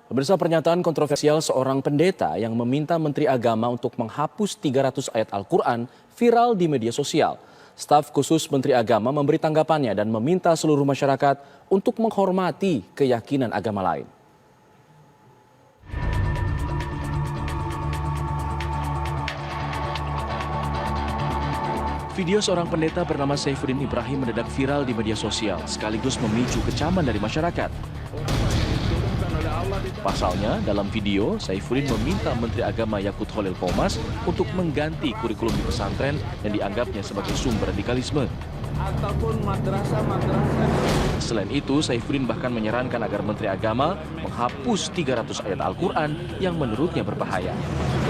Pemirsa, pernyataan kontroversial seorang pendeta yang meminta Menteri Agama untuk menghapus 300 ayat Al-Quran viral di media sosial. Staf khusus Menteri Agama memberi tanggapannya dan meminta seluruh masyarakat untuk menghormati keyakinan agama lain. Video seorang pendeta bernama Saifuddin Ibrahim mendadak viral di media sosial, sekaligus memicu kecaman dari masyarakat. Pasalnya, dalam video, Saifuddin meminta Menteri Agama Yakut Khalil Qomas untuk mengganti kurikulum di pesantren yang dianggapnya sebagai sumber radikalisme. Ataupun madrasah-madrasah. Selain itu, Saifuddin bahkan menyarankan agar Menteri Agama menghapus 300 ayat Al-Quran yang menurutnya berbahaya.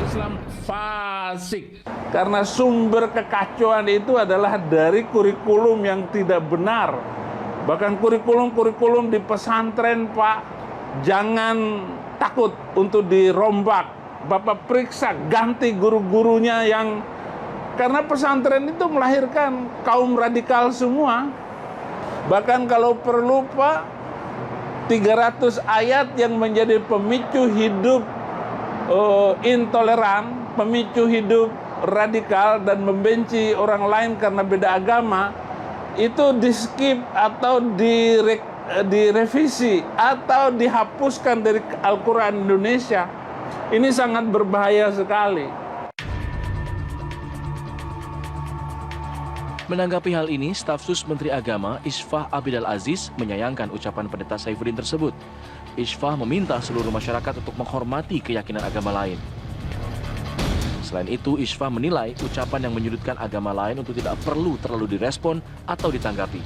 Islam fasik. Karena sumber kekacauan itu adalah dari kurikulum yang tidak benar. Bahkan kurikulum-kurikulum di pesantren, Pak, jangan takut untuk dirombak. Bapak periksa, ganti guru-gurunya yang... Karena pesantren itu melahirkan kaum radikal semua. Bahkan kalau perlu, Pak, 300 ayat yang menjadi pemicu hidup intoleran, pemicu hidup radikal dan membenci orang lain karena beda agama, itu di-skip atau direvisi atau dihapuskan dari Al-Quran Indonesia. Ini sangat berbahaya sekali. Menanggapi hal ini, staf sus Menteri Agama Isfah Abidal Aziz menyayangkan ucapan pendeta Saifuddin tersebut. Isfah meminta seluruh masyarakat untuk menghormati keyakinan agama lain. Selain itu, Isfah menilai ucapan yang menyudutkan agama lain untuk tidak perlu terlalu direspon atau ditanggapi.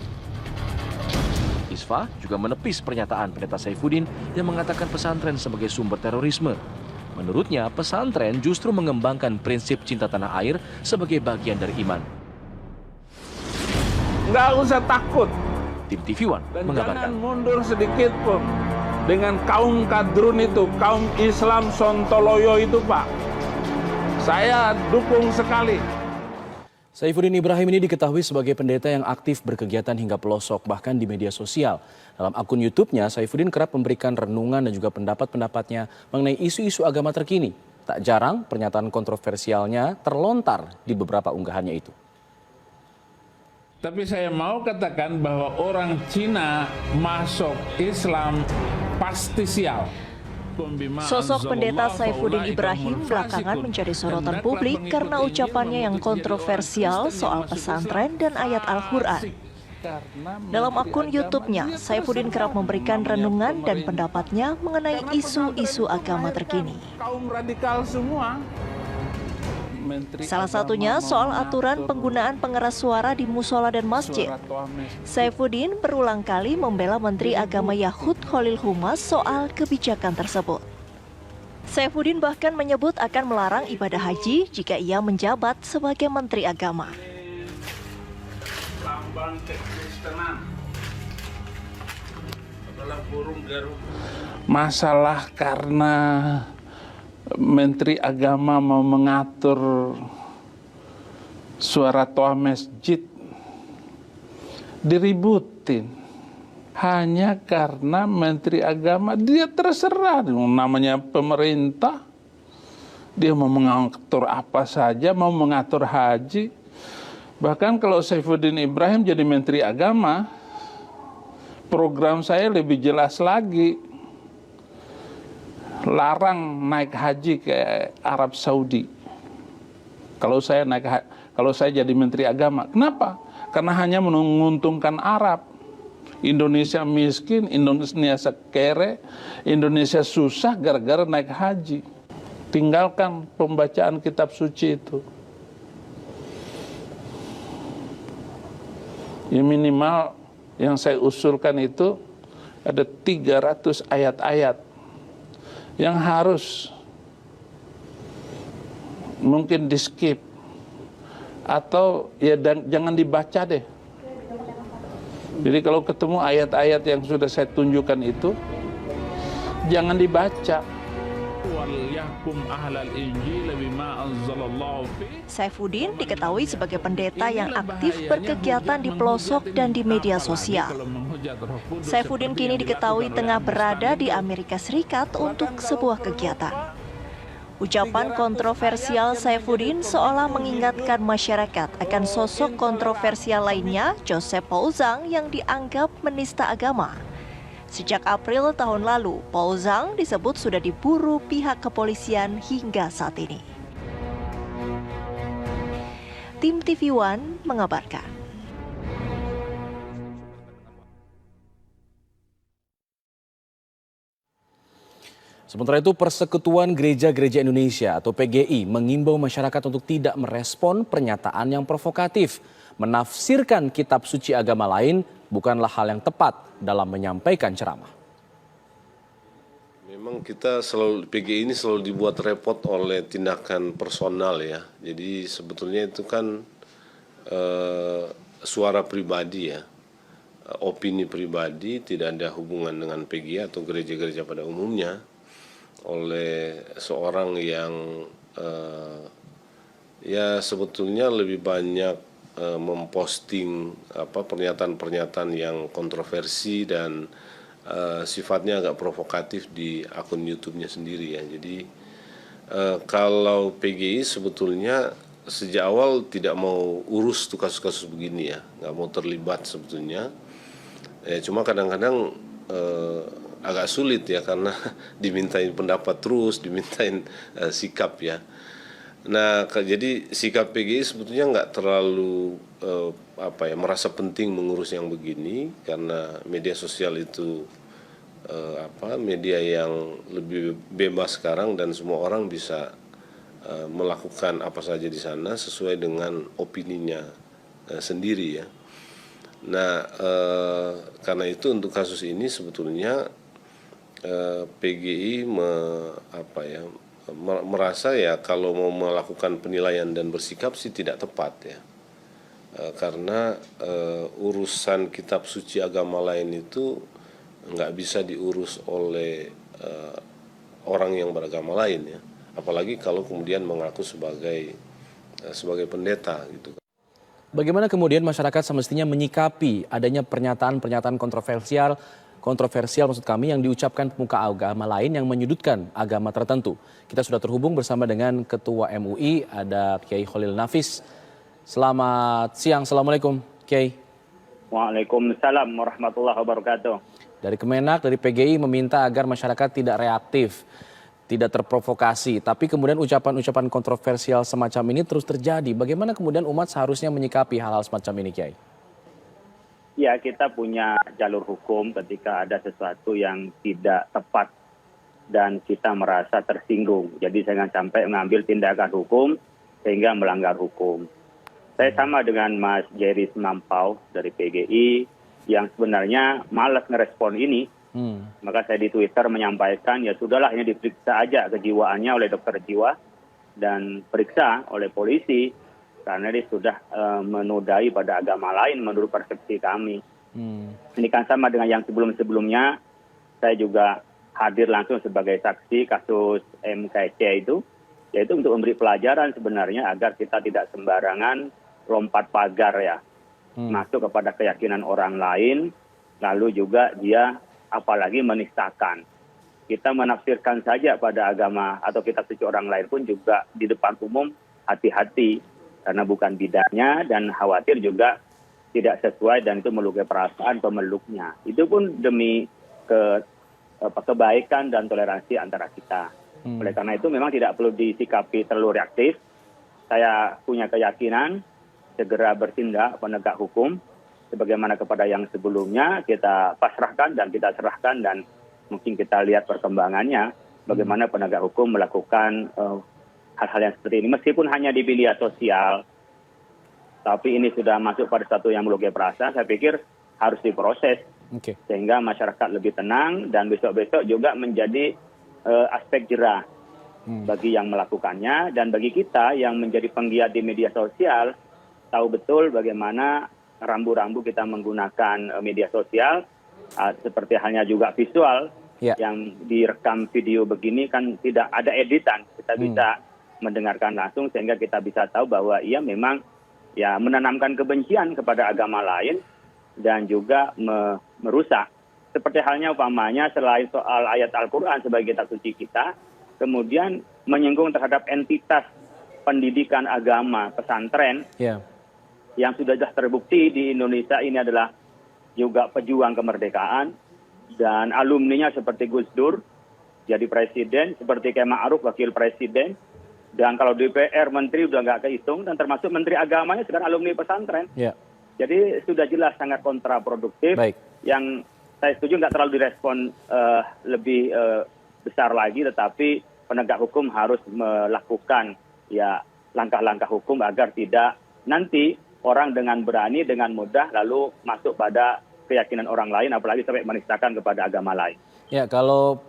Isfah juga menepis pernyataan pendeta Saifuddin yang mengatakan pesantren sebagai sumber terorisme. Menurutnya, pesantren justru mengembangkan prinsip cinta tanah air sebagai bagian dari iman. Nggak usah takut. Tim TV One Dan mengabarkan. jangan mundur sedikit pun dengan kaum kadrun itu, kaum Islam Sontoloyo itu, Pak. Saya dukung sekali. Saifuddin Ibrahim ini diketahui sebagai pendeta yang aktif berkegiatan hingga pelosok, bahkan di media sosial. Dalam akun YouTube-nya, Saifuddin kerap memberikan renungan dan juga pendapat-pendapatnya mengenai isu-isu agama terkini. Tak jarang, pernyataan kontroversialnya terlontar di beberapa unggahannya itu. Tapi saya mau katakan bahwa orang Cina masuk Islam pasti sial. Sosok pendeta Saifuddin Ibrahim belakangan menjadi sorotan publik karena ucapannya yang kontroversial soal pesantren dan ayat Al-Quran. Dalam akun YouTube-nya, Saifuddin kerap memberikan renungan dan pendapatnya mengenai isu-isu agama terkini. Kaum radikal semua. Salah satunya soal aturan penggunaan pengeras suara di musola dan masjid. Saifuddin berulang kali membela Menteri Agama Yakut Khalil Qomas soal kebijakan tersebut. Saifuddin bahkan menyebut akan melarang ibadah haji jika ia menjabat sebagai Menteri Agama. Lambang kekristenan adalah burung garuda. Masalah karena Menteri Agama mau mengatur suara toa masjid diributin hanya karena Menteri Agama dia terserah, namanya pemerintah, dia mau mengatur apa saja, mau mengatur haji. Bahkan kalau Saifuddin Ibrahim jadi Menteri Agama, program saya lebih jelas lagi. Larang naik haji ke Arab Saudi. Kalau saya jadi Menteri Agama, kenapa? Karena hanya menguntungkan Arab. Indonesia miskin, Indonesia kere, Indonesia susah gara-gara naik haji. Tinggalkan pembacaan kitab suci itu. Ya minimal yang saya usulkan itu ada 300 ayat-ayat yang harus mungkin di-skip atau ya jangan dibaca deh. Jadi kalau ketemu ayat-ayat yang sudah saya tunjukkan itu jangan dibaca. وَلْيَحْكُمْ أَهْلَ الْإِنْجِيلِ بِمَا أَنزَلَ اللَّهُ فِيهِ. Saifuddin diketahui sebagai pendeta yang aktif berkegiatan di pelosok dan di media sosial. Saifuddin kini diketahui tengah berada di Amerika Serikat untuk sebuah kegiatan. Ucapan kontroversial Saifuddin seolah mengingatkan masyarakat akan sosok kontroversial lainnya, Joseph Paul Zhang, yang dianggap menista agama. Sejak April tahun lalu, Paul Zhang disebut sudah diburu pihak kepolisian hingga saat ini. Tim TV One mengabarkan. Sementara itu, Persekutuan Gereja-Gereja Indonesia atau PGI mengimbau masyarakat untuk tidak merespon pernyataan yang provokatif. Menafsirkan kitab suci agama lain bukanlah hal yang tepat dalam menyampaikan ceramah. Memang kita selalu, PGI ini selalu dibuat repot oleh tindakan personal ya. Jadi sebetulnya itu kan suara pribadi ya. Opini pribadi, tidak ada hubungan dengan PGI atau gereja-gereja pada umumnya, oleh seorang yang ya sebetulnya lebih banyak memposting pernyataan-pernyataan yang kontroversi dan sifatnya agak provokatif di akun YouTube-nya sendiri ya. Jadi kalau PGI sebetulnya sejak awal tidak mau urus tuh kasus-kasus begini ya, nggak mau terlibat sebetulnya. Cuma kadang-kadang agak sulit ya karena dimintain pendapat terus, dimintain sikap ya. Nah, jadi sikap PGI sebetulnya nggak terlalu merasa penting mengurus yang begini karena media sosial itu media yang lebih bebas sekarang dan semua orang bisa melakukan apa saja di sana sesuai dengan opininya sendiri ya. Nah, karena itu untuk kasus ini sebetulnya PGI merasa ya kalau mau melakukan penilaian dan bersikap sih tidak tepat ya, karena urusan kitab suci agama lain itu nggak bisa diurus oleh orang yang beragama lain ya, apalagi kalau kemudian mengaku sebagai pendeta gitu. Bagaimana kemudian masyarakat semestinya menyikapi adanya pernyataan-pernyataan kontroversial maksud kami yang diucapkan pemuka agama lain yang menyudutkan agama tertentu. Kita sudah terhubung bersama dengan Ketua MUI, ada Kiai Khalil Nafis. Selamat siang, Assalamualaikum Kiai. Waalaikumsalam warahmatullahi wabarakatuh. Dari Kemenak, dari PGI meminta agar masyarakat tidak reaktif, tidak terprovokasi. Tapi kemudian ucapan-ucapan kontroversial semacam ini terus terjadi. Bagaimana kemudian umat seharusnya menyikapi hal-hal semacam ini, Kiai? Ya, kita punya jalur hukum ketika ada sesuatu yang tidak tepat dan kita merasa tersinggung. Jadi jangan sampai mengambil tindakan hukum sehingga melanggar hukum. Saya sama dengan Mas Jerry Semampau dari PGI yang sebenarnya malas ngerespon ini. Maka saya di Twitter menyampaikan ya sudahlah, ini diperiksa aja kejiwaannya oleh dokter jiwa dan periksa oleh polisi. Karena dia sudah menodai pada agama lain menurut persepsi kami. Ini kan sama dengan yang sebelum-sebelumnya, saya juga hadir langsung sebagai saksi kasus MKC itu, yaitu untuk memberi pelajaran sebenarnya agar kita tidak sembarangan lompat pagar ya, masuk kepada keyakinan orang lain, lalu juga dia apalagi menistakan. Kita menafsirkan saja pada agama atau kitab suci orang lain pun juga di depan umum hati-hati. Karena bukan bidangnya dan khawatir juga tidak sesuai dan itu melukai perasaan pemeluknya. Itu pun demi kebaikan dan toleransi antara kita. Oleh karena itu memang tidak perlu disikapi terlalu reaktif. Saya punya keyakinan segera bertindak penegak hukum. Sebagaimana kepada yang sebelumnya kita pasrahkan dan kita serahkan dan mungkin kita lihat perkembangannya. Bagaimana penegak hukum melakukan hal-hal yang seperti ini, meskipun hanya di media sosial, tapi ini sudah masuk pada satu yang melukai perasaan, saya pikir harus diproses, sehingga masyarakat lebih tenang dan besok-besok juga menjadi aspek jerah bagi yang melakukannya dan bagi kita yang menjadi penggiat di media sosial, tahu betul bagaimana rambu-rambu kita menggunakan media sosial, seperti halnya juga visual, Ya. yang direkam video begini kan tidak ada editan, kita bisa mendengarkan langsung sehingga kita bisa tahu bahwa ia memang ya menanamkan kebencian kepada agama lain dan juga merusak. Seperti halnya umpamanya selain soal ayat Al-Quran sebagai kitab suci kita, kemudian menyinggung terhadap entitas pendidikan agama pesantren Ya. yang sudah jelas terbukti di Indonesia ini adalah juga pejuang kemerdekaan, dan alumninya seperti Gus Dur jadi presiden, seperti Kiai Ma'ruf wakil presiden, dan kalau DPR menteri udah nggak kehitung, dan termasuk menteri agamanya sekarang alumni pesantren. Ya. Jadi sudah jelas sangat kontraproduktif. Baik. Yang saya setuju nggak terlalu direspon lebih besar lagi, tetapi penegak hukum harus melakukan ya langkah-langkah hukum agar tidak nanti orang dengan berani, dengan mudah lalu masuk pada keyakinan orang lain, apalagi sampai menistakan kepada agama lain. Ya, kalau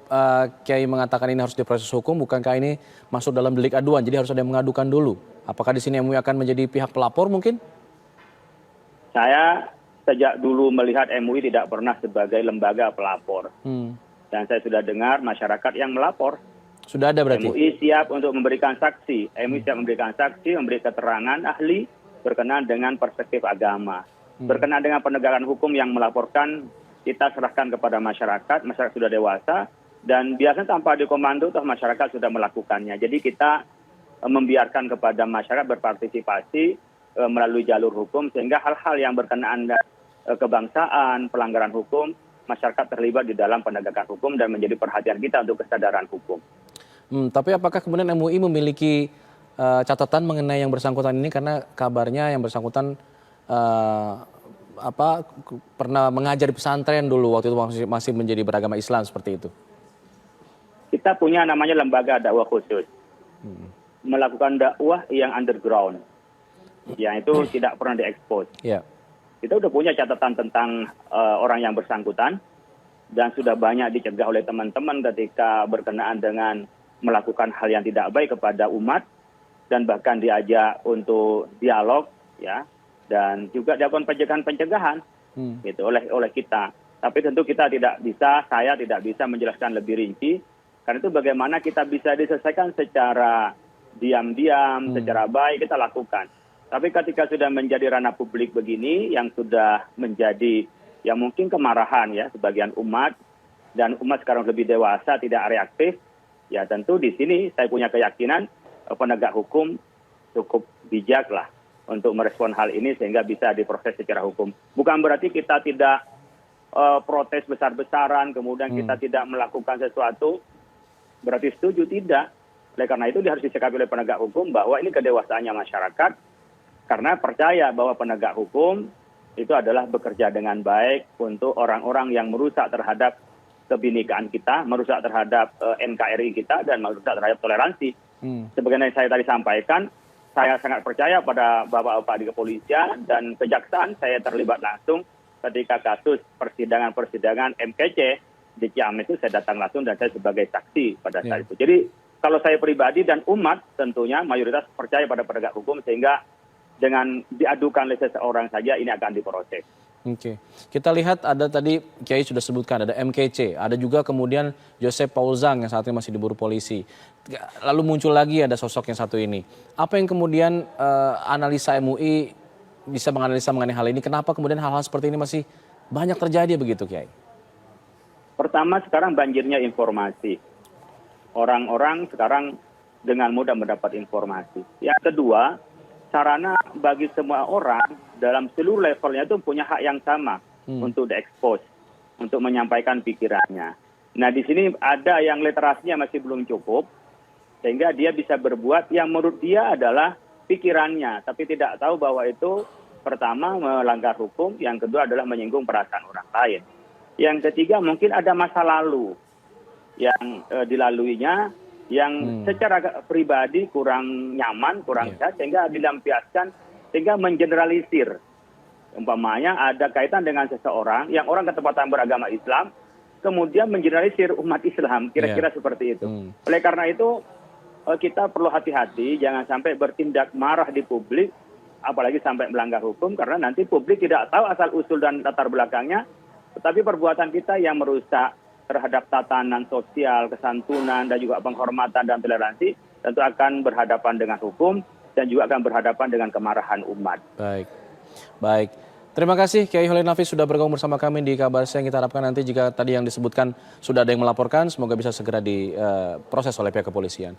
Kiai mengatakan ini harus diproses hukum, bukankah ini masuk dalam delik aduan? Jadi harus ada yang mengadukan dulu. Apakah di sini MUI akan menjadi pihak pelapor mungkin? Saya sejak dulu melihat MUI tidak pernah sebagai lembaga pelapor. Dan saya sudah dengar masyarakat yang melapor. Sudah ada berarti? MUI siap untuk memberikan saksi. MUI siap memberikan saksi, memberi keterangan ahli berkenaan dengan perspektif agama. Berkenaan dengan penegakan hukum yang melaporkan, kita serahkan kepada masyarakat sudah dewasa, dan biasanya tanpa dikomando, toh masyarakat sudah melakukannya. Jadi kita membiarkan kepada masyarakat berpartisipasi melalui jalur hukum, sehingga hal-hal yang berkenaan kebangsaan, pelanggaran hukum, masyarakat terlibat di dalam penegakan hukum dan menjadi perhatian kita untuk kesadaran hukum. Tapi apakah kemudian MUI memiliki catatan mengenai yang bersangkutan ini, karena kabarnya yang bersangkutan pernah mengajar di pesantren dulu waktu itu masih menjadi beragama Islam seperti itu? Kita punya namanya lembaga dakwah khusus, melakukan dakwah yang underground, yang itu tidak pernah diekspos. Ya. Kita sudah punya catatan tentang orang yang bersangkutan dan sudah banyak dicegah oleh teman-teman ketika berkenaan dengan melakukan hal yang tidak baik kepada umat, dan bahkan diajak untuk dialog, ya, dan juga dilakukan pencegahan gitu oleh kita. Tapi tentu kita tidak bisa, saya tidak bisa menjelaskan lebih rinci, karena itu bagaimana kita bisa diselesaikan secara diam-diam, secara baik kita lakukan. Tapi ketika sudah menjadi ranah publik begini, yang sudah menjadi ya mungkin kemarahan ya sebagian umat, dan umat sekarang lebih dewasa, tidak reaktif, ya tentu di sini saya punya keyakinan penegak hukum cukup bijak lah untuk merespon hal ini sehingga bisa diproses secara hukum. Bukan berarti kita tidak protes besar-besaran, kemudian kita tidak melakukan sesuatu, berarti setuju, tidak. Oleh karena itu harus disikapi oleh penegak hukum bahwa ini kedewasaannya masyarakat, karena percaya bahwa penegak hukum itu adalah bekerja dengan baik untuk orang-orang yang merusak terhadap kebinekaan kita, merusak terhadap NKRI kita, dan merusak terhadap toleransi. Sebagaimana saya tadi sampaikan, saya sangat percaya pada bapak-bapak di kepolisian dan kejaksaan. Saya terlibat langsung ketika kasus persidangan MKC di Ciamis itu, saya datang langsung dan saya sebagai saksi pada saat itu. Jadi kalau saya pribadi dan umat tentunya mayoritas percaya pada penegak hukum, sehingga dengan diadukan oleh seseorang saja ini akan diproses. Oke, kita lihat ada tadi Kiai sudah sebutkan ada MKC, ada juga kemudian Joseph Paul Zhang yang saat ini masih diburu polisi. Lalu muncul lagi ada sosok yang satu ini. Apa yang kemudian analisa MUI bisa menganalisa mengenai hal ini? Kenapa kemudian hal-hal seperti ini masih banyak terjadi begitu, Kiai? Pertama, sekarang banjirnya informasi. Orang-orang sekarang dengan mudah mendapat informasi. Yang kedua, sarana bagi semua orang dalam seluruh levelnya itu punya hak yang sama untuk diekspos, untuk menyampaikan pikirannya. Nah, di sini ada yang literasinya masih belum cukup, sehingga dia bisa berbuat yang menurut dia adalah pikirannya, tapi tidak tahu bahwa itu pertama melanggar hukum, yang kedua adalah menyinggung perasaan orang lain. Yang ketiga mungkin ada masa lalu yang dilaluinya, yang secara pribadi kurang nyaman, kurang sehat, sehingga dilampiaskan, sehingga mengeneralisir. Umpamanya ada kaitan dengan seseorang yang orang ketepatan beragama Islam, kemudian mengeneralisir umat Islam, kira-kira seperti itu. Oleh karena itu, kita perlu hati-hati, jangan sampai bertindak marah di publik, apalagi sampai melanggar hukum, karena nanti publik tidak tahu asal-usul dan latar belakangnya, tetapi perbuatan kita yang merusak terhadap tatanan sosial, kesantunan, dan juga penghormatan dan toleransi, tentu akan berhadapan dengan hukum dan juga akan berhadapan dengan kemarahan umat. Baik. Terima kasih Kiai Holil Nafis sudah bergabung bersama kami di Kabar Siang. Kita harapkan nanti jika tadi yang disebutkan sudah ada yang melaporkan, semoga bisa segera diproses oleh pihak kepolisian.